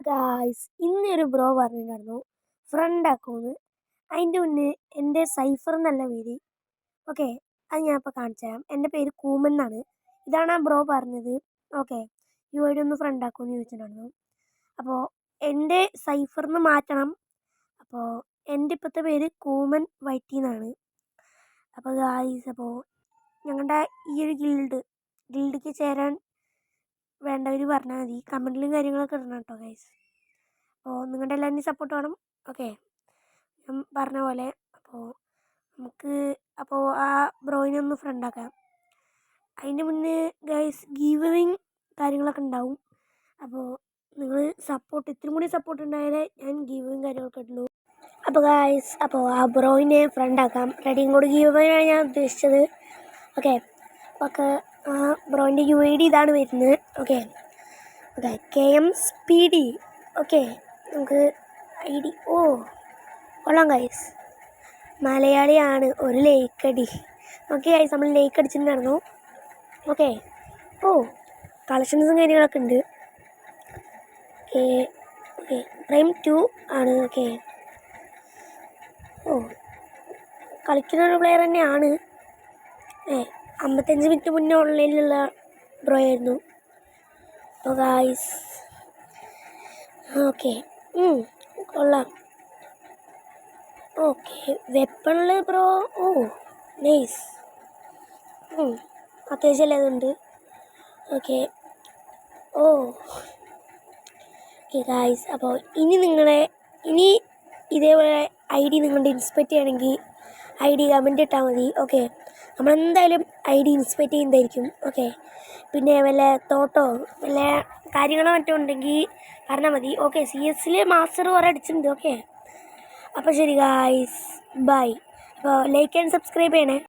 Guys ഇന്നൊരു bro പറഞ്ഞിട്ടുണ്ടായിരുന്നു front account. അതിൻ്റെ മുന്നേ എൻ്റെ സൈഫർ എന്നല്ല പേര്. ഓക്കെ, അത് ഞാൻ ഇപ്പോൾ കാണിച്ചു തരാം. എൻ്റെ പേര് കൂമൻ എന്നാണ്. ഇതാണ് ആ ബ്രോ പറഞ്ഞത്. ഓക്കെ, യു ഐ ഡി ഒന്ന് ഫ്രണ്ട് ആക്കുമെന്ന് ചോദിച്ചിട്ടുണ്ടായിരുന്നു. അപ്പോൾ എൻ്റെ സൈഫറിന്ന് മാറ്റണം. അപ്പോൾ എൻ്റെ ഇപ്പോഴത്തെ പേര് കൂമൻ വൈറ്റി എന്നാണ്. അപ്പോൾ ഗായ്സ്, അപ്പോൾ ഞങ്ങളുടെ ഈ ഒരു ഗിൽഡിക്ക് ചേരാൻ വേണ്ടവർ പറഞ്ഞാൽ മതി. കമൻറ്റിലും കാര്യങ്ങളൊക്കെ ഇടണം കേട്ടോ ഗൈസ്. അപ്പോൾ നിങ്ങളുടെ എല്ലാവരുടെയും സപ്പോർട്ട് വേണം. ഓക്കെ, ഞാൻ പറഞ്ഞ പോലെ അപ്പോൾ ആ ബ്രോയിനെ ഒന്ന് ഫ്രണ്ടാക്കാം. അതിൻ്റെ മുന്നേ ഗൈസ് ഗീവിങ് കാര്യങ്ങളൊക്കെ ഉണ്ടാവും. അപ്പോൾ നിങ്ങൾ ഇത്തിരി കൂടി സപ്പോർട്ട് ഉണ്ടായാലേ ഞാൻ ഗീവിങ് കാര്യങ്ങളൊക്കെ ഇടുള്ളൂ. അപ്പോൾ ഗൈസ്, അപ്പോൾ ആ ബ്രോയിനെ ഫ്രണ്ടാക്കാം. റെഡിയും കൂടി ഗീവിങ്ങാണ് ഞാൻ ഉദ്ദേശിച്ചത്. ഓക്കെ, ആ ബ്രോയിൻ്റെ യു ഐ ഡി ഇതാണ് വരുന്നത്. Okay, KM Speedy. ഓക്കെ, നമുക്ക് ഐ ഡി കൊള്ളാം ഗൈസ്. മലയാളിയാണ്, ഒരു ലൈക്ക് അടി. ഓക്കെ ഗൈസ്, നമ്മൾ ലൈക്ക് അടിച്ചിട്ടുണ്ടായിരുന്നു. ഓക്കെ, കളക്ഷൻസും കാര്യങ്ങളൊക്കെ ഉണ്ട്. ഓക്കെ, പ്രൈം 2 ആണ്. ഓക്കെ, കളിക്കുന്ന ഒരു പ്ലെയർ തന്നെയാണ്. 55 മിനിറ്റ് മുന്നേ ഓൺലൈനിലുള്ള ബ്രോ ആയിരുന്നു. അപ്പോൾ ഗായ്സ്, ഓക്കെ, കൊള്ളാം. ഓക്കെ, വെപ്പണിൽ ബ്രോ നൈസ്. അത്യാവശ്യം അതുണ്ട്. ഓക്കെ ഓക്കെ ഗായ്സ്, അപ്പോൾ ഇനി ഇതേപോലെ ഐ ഡി നിങ്ങളുടെ ഇൻസ്പെക്ട് ചെയ്യണമെങ്കിൽ ഐ ഡി കമൻറ്റ് ഇട്ടാൽ മതി. ഓക്കെ, നമ്മളെന്തായാലും ഐ ഡി ഇൻസ്പെക്ട് ചെയ്യുന്നതായിരിക്കും. ഓക്കെ, പിന്നെ വല്ല വല്ല കാര്യങ്ങളോ മറ്റോ ഉണ്ടെങ്കിൽ പറഞ്ഞാൽ മതി. ഓക്കെ, CS മാസ്റ്റർ കുറേ അടിച്ചിട്ടുണ്ട്. ഓക്കെ, അപ്പോൾ ശരി ഗായ്സ്, ബൈ. അപ്പോൾ ലൈക്ക് ആൻഡ് സബ്സ്ക്രൈബ് ചെയ്യണേ.